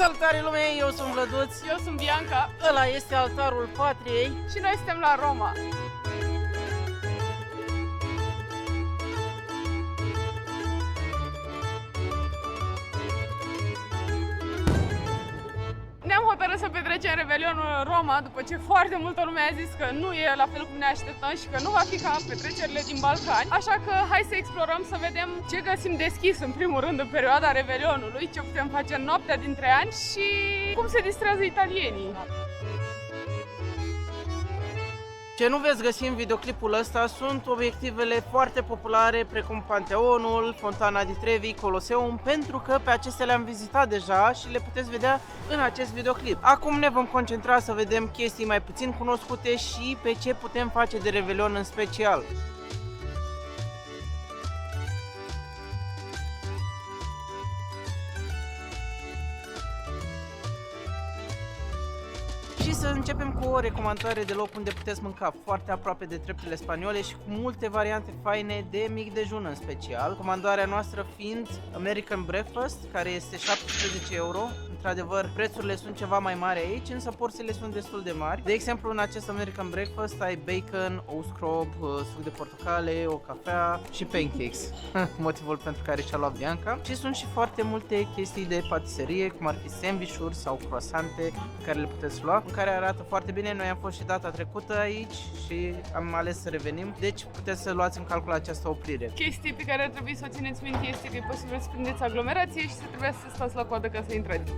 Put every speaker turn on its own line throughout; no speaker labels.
Salutare lume, eu sunt Vlăduț.
Eu sunt Bianca.
Ăla este altarul patriei.
Și noi suntem la Roma. Ne-am hotărât să petrecem Revelionul în Roma după ce foarte multă lume a zis că nu e la fel cum ne așteptăm și că nu va fi ca petrecerile din Balcani. Așa că hai să explorăm, să vedem ce găsim deschis în primul rând în perioada Revelionului, ce putem face în noaptea dintre ani și cum se distrează italienii.
Ce nu veți găsi în videoclipul ăsta sunt obiectivele foarte populare precum Panteonul, Fontana di Trevi, Coloseum, pentru că pe acestea le-am vizitat deja și le puteți vedea în acest videoclip. Acum ne vom concentra să vedem chestii mai puțin cunoscute și pe ce putem face de Revelion în special. Și să începem cu o recomandare de loc unde puteți mânca foarte aproape de treptele spaniole și cu multe variante faine de mic dejun în special. Comandarea noastră fiind American Breakfast, care este 17 euro. Într-adevăr, prețurile sunt ceva mai mari aici, însă porțiile sunt destul de mari. De exemplu, în acest American Breakfast ai bacon, uscrop, suc de portocale, o cafea și pancakes. Motivul pentru care și-a luat Bianca. Și sunt și foarte multe chestii de patiserie, cum ar fi sandvișuri sau croissante pe care le puteți lua, în care arată foarte bine. Noi am fost și data trecută aici și am ales să revenim, deci puteți să luați în calcul această oprire.
Chestii pe care ar trebui să o țineți minte este că e posibil să prindeți aglomerație și să trebuie să stați la coadă ca să intrați.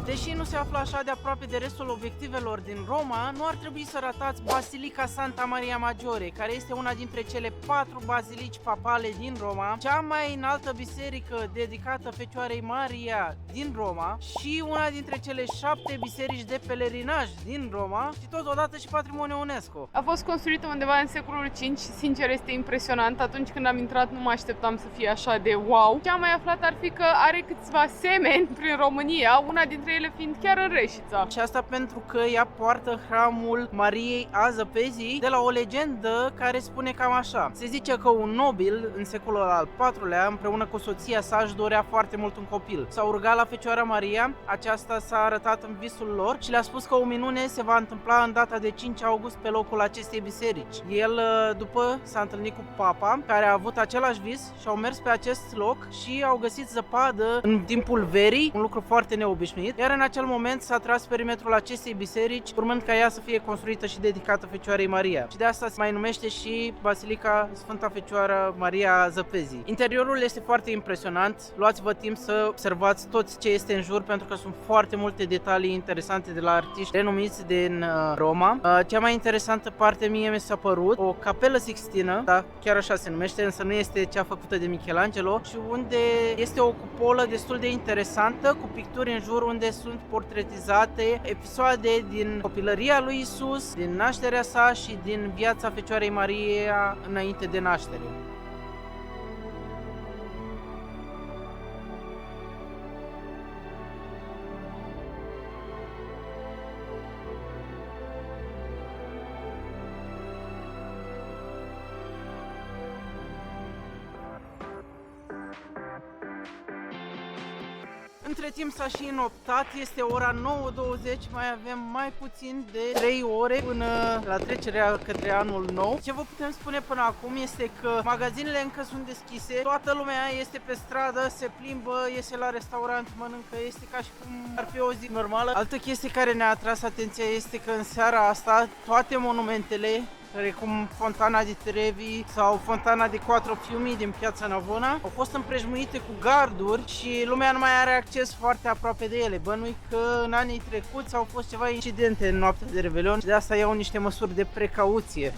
Deși nu se află așa de aproape de restul obiectivelor din Roma, nu ar trebui să ratați Basilica Santa Maria Maggiore, care este una dintre cele 4 bazilici papale din Roma, cea mai înaltă biserică dedicată Fecioarei Maria din Roma și una dintre cele 7 biserici de pelerinaj din Roma și totodată și patrimoniu UNESCO.
A fost construită undeva în secolul V și sincer este impresionant. Atunci când am intrat nu mă așteptam să fie așa de wow. Ce am mai aflat ar fi că are câțiva semeni prin România, una dintre ele fiind chiar în Reșița.
Și asta pentru că ea poartă hramul Mariei a Zăpezii de la o legendă care spune cam așa. Se zice că un nobil în secolul al IV-lea, împreună cu soția sa, își dorea foarte mult un copil. S-au rugat la Fecioara Maria, aceasta s-a arătat în visul lor și le-a spus că o minune se va întâmpla în data de 5 august pe locul acestei biserici. El după s-a întâlnit cu papa, care a avut același vis și au mers pe acest loc și au găsit zăpadă în timpul verii, un lucru foarte neobișnuit, iar în acel moment s-a tras perimetrul acestei biserici, urmând ca ea să fie construită și dedicată Fecioarei Maria. Și de asta se mai numește și Basilica Sfânta Fecioară Maria a Zăpezii. Interiorul este foarte impresionant, luați-vă timp să observați tot ce este în jur, pentru că sunt foarte multe detalii interesante de la artiști renumiți din Roma. Cea mai interesantă parte mie mi s-a părut o capelă sixtină, da, chiar așa se numește, însă nu este cea făcută de Michelangelo, și unde este o cupolă destul de interesantă, cu picturi în jur unde sunt portretizate episoade din copilăria lui Isus, din nașterea sa și din viața Fecioarei Maria înainte de naștere. Între timp s-a și înoptat, este ora 9:20, mai avem mai puțin de 3 ore până la trecerea către anul nou. Ce vă putem spune până acum este că magazinele încă sunt deschise, toată lumea este pe stradă, se plimbă, iese la restaurant, mănâncă, este ca și cum ar fi o zi normală. Altă chestie care ne-a atras atenția este că în seara asta toate monumentele, precum Fontana di Trevi sau Fontana di Quattro Fiumi din Piața Navona, au fost împrejmuite cu garduri și lumea nu mai are acces foarte aproape de ele. Bănui că în anii trecuți au fost ceva incidente în noaptea de Revelion și de asta iau niște măsuri de precauție.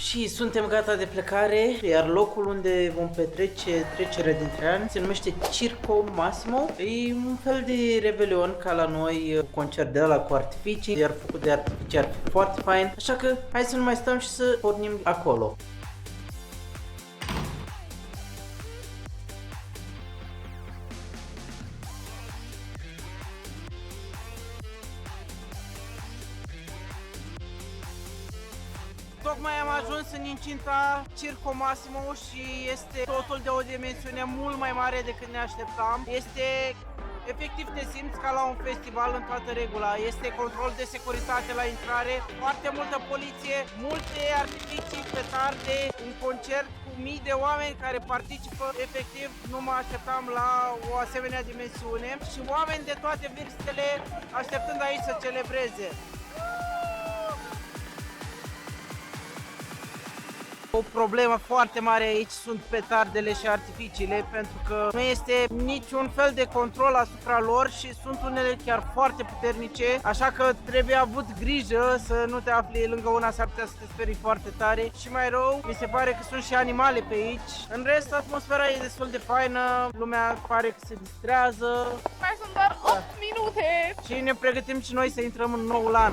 Și suntem gata de plecare, iar locul unde vom petrece trecerea dintre ani se numește Circo Massimo. E un fel de revelion ca la noi, concert de ăla cu artificii, iar făcut de artificii ar fi foarte fain. Așa că hai să nu mai stăm și să pornim acolo. Tocmai am ajuns în incinta Circo Massimo și este totul de o dimensiune mult mai mare decât ne așteptam. Este efectiv, te simți ca la un festival în toată regula. Este control de securitate la intrare, foarte multă poliție, multe artificii, petarde, un concert cu mii de oameni care participă. Efectiv, nu mă așteptam la o asemenea dimensiune și oameni de toate vârstele așteptând aici să celebreze. O problemă foarte mare aici sunt petardele și artificiile, pentru că nu este niciun fel de control asupra lor și sunt unele chiar foarte puternice, așa că trebuie avut grijă să nu te afli lângă una, s-ar putea să te sperii foarte tare. Și mai rău, mi se pare că sunt și animale pe aici. În rest, atmosfera e destul de faină, lumea pare că se distrează.
Mai sunt doar 8 minute!
Și ne pregătim și noi să intrăm în noul an.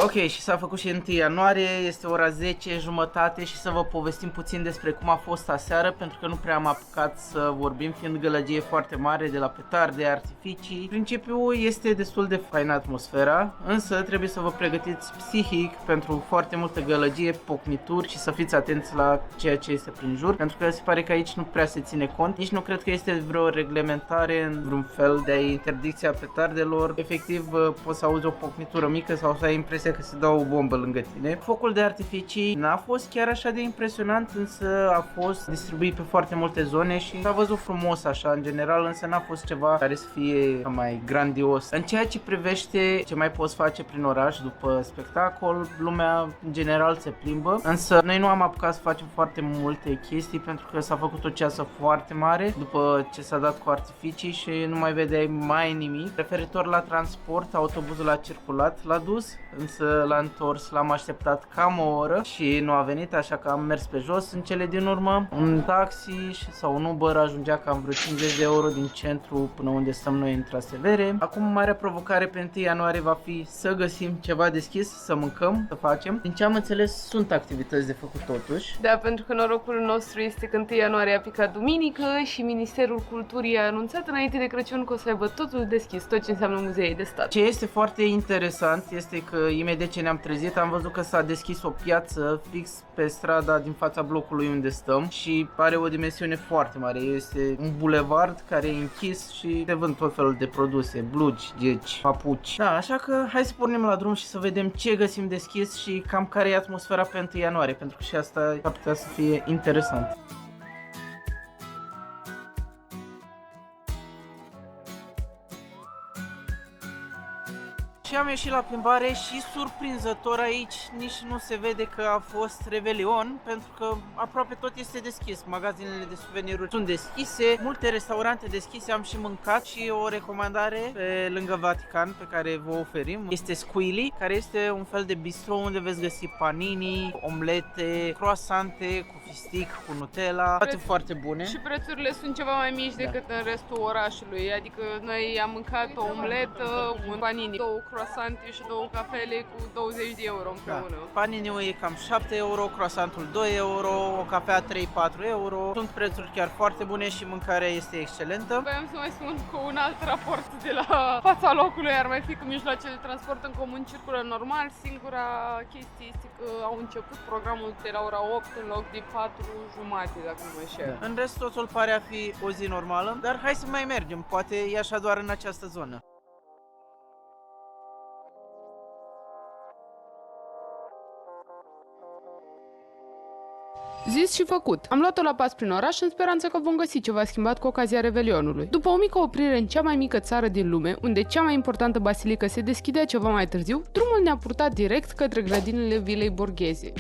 Ok, și s-a făcut și 1 ianuarie, este ora 10:30 și să vă povestim puțin despre cum a fost aseară, pentru că nu prea am apucat să vorbim, fiind gălăgie foarte mare de la petarde, artificii. Principiul este destul de faină atmosfera, însă trebuie să vă pregătiți psihic pentru foarte multă gălăgie, pocnituri și să fiți atenți la ceea ce este prin jur, pentru că se pare că aici nu prea se ține cont, nici nu cred că este vreo reglementare în vreun fel de interdicția petardelor. Efectiv, poți să auzi o pocnitură mică sau să ai impresia că se dau o bombă lângă tine. Focul de artificii n-a fost chiar așa de impresionant, însă a fost distribuit pe foarte multe zone și s-a văzut frumos așa în general, însă n-a fost ceva care să fie mai grandios. În ceea ce privește ce mai poți face prin oraș după spectacol, lumea în general se plimbă, însă noi nu am apucat să facem foarte multe chestii pentru că s-a făcut o ceasă foarte mare după ce s-a dat cu artificii și nu mai vedeai mai nimic. Referitor la transport, autobuzul a circulat, l-a dus, însă l-a întors, l-am așteptat cam o oră și nu a venit, așa că am mers pe jos. În cele din urmă, un taxi sau un Uber ajungea cam vreo 50 de euro din centru până unde stăm noi în Trastevere. Acum, marea provocare pe 1 ianuarie va fi să găsim ceva deschis, să mâncăm, să facem. Din ce am înțeles, sunt activități de făcut totuși.
Da, pentru că norocul nostru este că 1 ianuarie a picat duminică și Ministerul Culturii a anunțat înainte de Crăciun că o să aibă totul deschis, tot ce înseamnă muzee de stat.
Ce este foarte interesant este că imediat ce ne-am trezit am văzut că s-a deschis o piață fix pe strada din fața blocului unde stăm și are o dimensiune foarte mare. Este un bulevard care e închis și se vând tot felul de produse, blugi, geci, papuci. Da, așa că hai să pornim la drum și să vedem ce găsim deschis și cam care e atmosfera pe 1 ianuarie, pentru că și asta ar putea să fie interesant. Și am ieșit la plimbare și surprinzător aici nici nu se vede că a fost Revelion, pentru că aproape tot este deschis. Magazinele de suveniruri sunt deschise, multe restaurante deschise, am și mâncat și o recomandare pe lângă Vatican pe care vă oferim este Squilly, care este un fel de bistro unde veți găsi panini, omlete, croissante cu fistic, cu Nutella, toate foarte bune.
Și prețurile sunt ceva mai mici decât în restul orașului, adică noi am mâncat o omletă, un panini, 2 croissante și 2 cafele cu 20 de euro împreună.
Da. Paniniul e cam 7 euro, croissantul 2 euro, o cafea 3-4 euro. Sunt prețuri chiar foarte bune și mâncarea este excelentă.
Voiam să mai spun că un alt raport de la fața locului ar mai fi că mijloacele de transport în comun circulă normal. Singura chestie este că au început programul de la ora 8 în loc de 4:30, dacă nu mă înșel.
Da. În rest totul pare a fi o zi normală, dar hai să mai mergem, poate e așa doar în această zonă.
Zis și făcut. Am luat-o la pas prin oraș în speranță că vom găsi ceva schimbat cu ocazia Revelionului. După o mică oprire în cea mai mică țară din lume, unde cea mai importantă basilică se deschidea ceva mai târziu, drumul ne-a purtat direct către grădinile Vilei Borghese.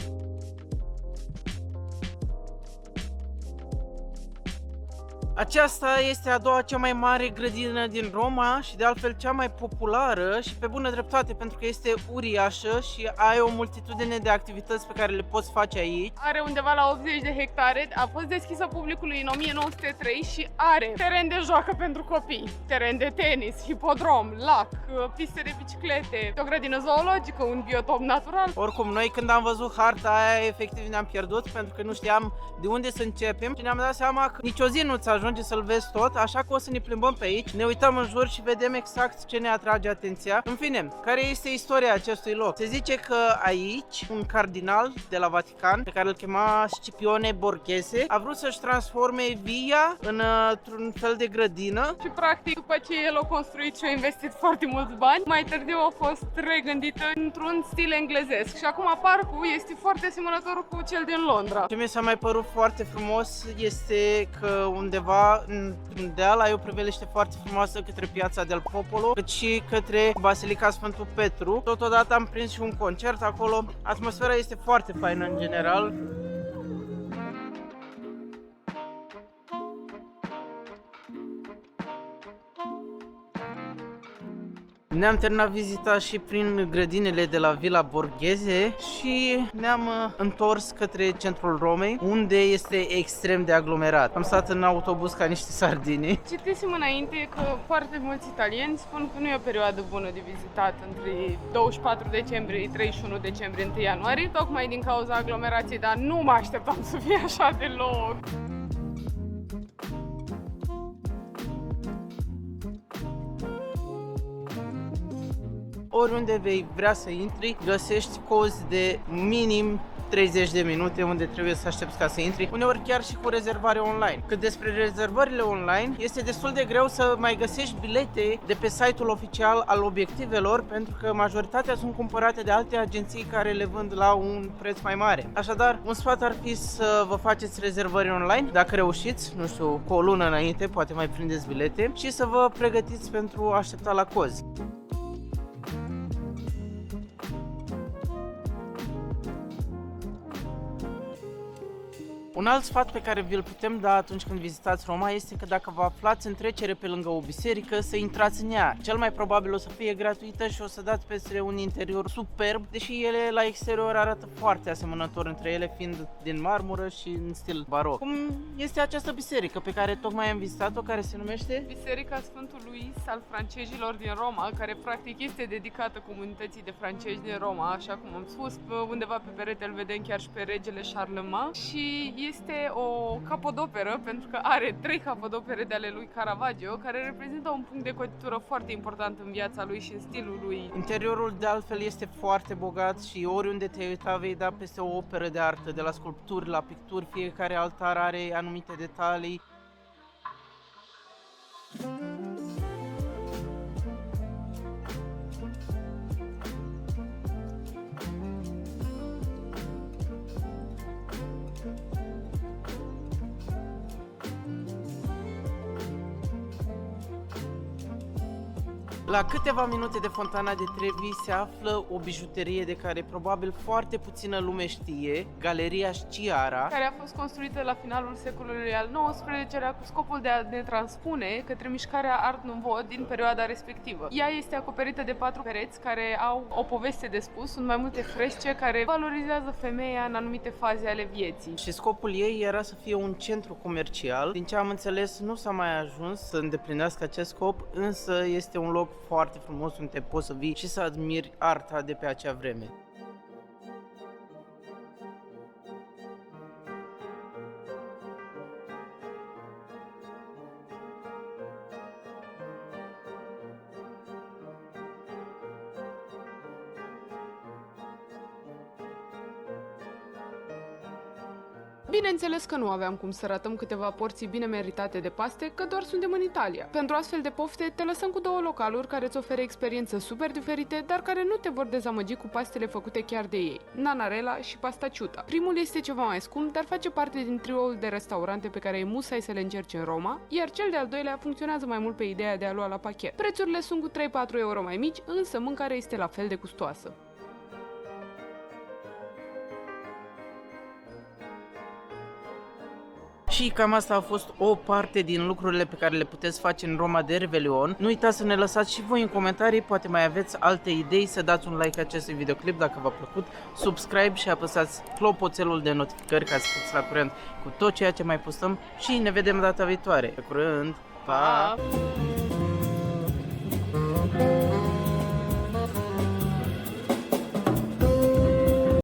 Aceasta este a doua cea mai mare grădină din Roma și de altfel cea mai populară și pe bună dreptate pentru că este uriașă și ai o multitudine de activități pe care le poți face aici.
Are undeva la 80 de hectare, a fost deschisă publicului în 1903 și are teren de joacă pentru copii, teren de tenis, hipodrom, lac, piste de biciclete, o grădină zoologică, un biotop natural.
Oricum, noi când am văzut harta aia, efectiv ne-am pierdut pentru că nu știam de unde să începem și ne-am dat seama că nici o zi nu-ți ajunge să-l vezi tot, așa că o să ne plimbăm pe aici, ne uităm în jur și vedem exact ce ne atrage atenția. În fine, care este istoria acestui loc? Se zice că aici un cardinal de la Vatican, pe care îl chema Scipione Borghese, a vrut să-și transforme via într-un fel de grădină.
Și practic, după ce el a construit și a investit foarte mulți bani, mai târziu a fost regândită într-un stil englezesc. Și acum parcul este foarte asemănător cu cel din Londra.
Ce mi s-a mai părut foarte frumos este că undeva într-un deal ai o priveliște foarte frumoasă către piața del Popolo, cât și către Basilica Sfântul Petru. Totodată am prins și un concert acolo. Atmosfera este foarte faină în general. Ne-am terminat vizita și prin grădinile de la Villa Borghese și ne-am întors către centrul Romei, unde este extrem de aglomerat. Am stat în autobuz ca niște sardine.
Citisem înainte că foarte mulți italieni spun că nu e o perioadă bună de vizitat între 24 decembrie, 31 decembrie, 1 ianuarie, tocmai din cauza aglomerației, dar nu mă așteptam să fie așa deloc.
Oriunde vei vrea să intri, găsești cozi de minim 30 de minute unde trebuie să aștepți ca să intri, uneori chiar și cu rezervare online. Cât despre rezervările online, este destul de greu să mai găsești bilete de pe site-ul oficial al obiectivelor, pentru că majoritatea sunt cumpărate de alte agenții care le vând la un preț mai mare. Așadar, un sfat ar fi să vă faceți rezervări online, dacă reușiți, nu știu, cu o lună înainte, poate mai prindeți bilete, și să vă pregătiți pentru a aștepta la cozi. Un alt sfat pe care vi-l putem da atunci când vizitați Roma este că dacă vă aflați în trecere pe lângă o biserică, să intrați în ea. Cel mai probabil o să fie gratuită și o să dați peste un interior superb, deși ele la exterior arată foarte asemănător între ele, fiind din marmură și în stil baroc. Cum este această biserică pe care tocmai am vizitat-o, care se numește?
Biserica Sfântul Luis al francezilor din Roma, care practic este dedicată comunității de francezi din Roma, așa cum am spus, undeva pe perete îl vedem chiar și pe regele Charlemagne și este o capodoperă, pentru că are 3 capodopere de ale lui Caravaggio, care reprezintă un punct de cotitură foarte important în viața lui și în stilul lui.
Interiorul de altfel este foarte bogat și oriunde te uita vei da peste o operă de artă, de la sculpturi la picturi, fiecare altar are anumite detalii. La câteva minute de Fontana de Trevi se află o bijuterie de care probabil foarte puțină lume știe, Galeria Sciarra,
care a fost construită la finalul secolului al XIX-lea cu scopul de a ne transpune către mișcarea Art Nouveau din perioada respectivă. Ea este acoperită de 4 pereți care au o poveste de spus, sunt mai multe fresce care valorizează femeia în anumite faze ale vieții.
Și scopul ei era să fie un centru comercial. Din ce am înțeles, nu s-a mai ajuns să îndeplinească acest scop, însă este un loc foarte frumos unde poți să vii și să admiri arta de pe acea vreme.
Bineînțeles că nu aveam cum să ratăm câteva porții bine meritate de paste, că doar suntem în Italia. Pentru astfel de pofte, te lăsăm cu 2 localuri care îți oferă experiențe super diferite, dar care nu te vor dezamăgi cu pastele făcute chiar de ei, Nanarella și Pasta Ciuta. Primul este ceva mai scump, dar face parte din trioul de restaurante pe care e musai să le încerci în Roma, iar cel de-al doilea funcționează mai mult pe ideea de a lua la pachet. Prețurile sunt cu 3-4 euro mai mici, însă mâncarea este la fel de gustoasă.
Și cam asta a fost o parte din lucrurile pe care le puteți face în Roma de Revelion. Nu uitați să ne lăsați și voi în comentarii, poate mai aveți alte idei, să dați un like acestui videoclip dacă v-a plăcut, subscribe și apăsați clopoțelul de notificări ca să fiți la curent cu tot ceea ce mai postăm și ne vedem data viitoare. Pe curând! Pa!